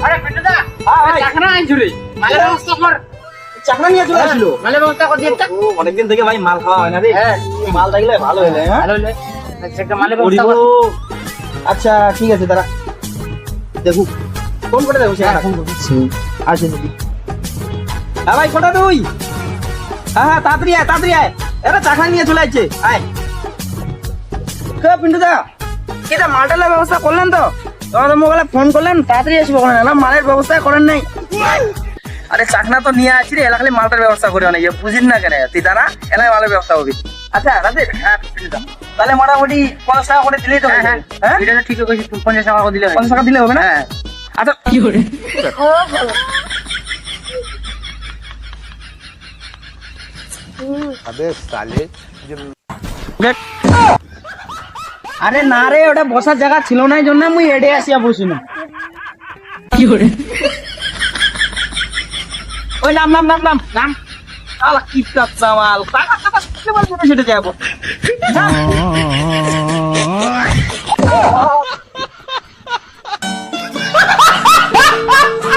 আরে পিন্টুদা ভাই। চাকরা আইছুরি মালের ব্যবস্থা কর চাকরা নিয়ে চলে আসলো মালের ব্যবস্থা কর দিয়ে অনেকদিন থেকে ভাই মাল খাওয়া হয় না রে হ্যাঁ মাল থাকলে ভালো হলে হ্যাঁ ভালো হইলে একটা মালের ব্যবস্থা করিব। কর আচ্ছা ঠিক আছে দাঁড়া দেখু ফোন করে দেখো সে আসে নাকি হ্যাঁ ভাই কোটা তুই হ্যাঁ তাড়াতাড়ি আয় এরা চাকরা নিয়ে চলে আসছে আয় পিন্টু দা এটা মালটালের ব্যবস্থা করলেন তো তোমাদের মোবাইলে ফোন করলেন তাড়াতাড়ি আসবো ওখানে না মালের ব্যবস্থা করেন নাই আরে চাকনা তো নিয়ে আসছি রে এলা খালি মালটার ব্যবস্থা করে অনেক বুঝিস না কেন তুই দাঁড়া এলাই মালের ব্যবস্থা হবে আচ্ছা রাজেশ তাহলে মোটামুটি 50 টাকা করে দিলেই তো হ্যাঁ হয়ে হ্যাঁ যাবে, হ্যাঁ এটা তো ঠিক কইছিস 50 টাকা করে দিলে হয় 50 টাকা দিলে হবে না আচ্ছা কি করে আরে না রে ওটা বসার জায়গা ছিল না এই জন্য মুই এডে আসিয়া বসিলাম কি করে ওই নাম আলা কি কাচ্চা মাল টাকা টাকা শুনলে বলবো সেটা যাবো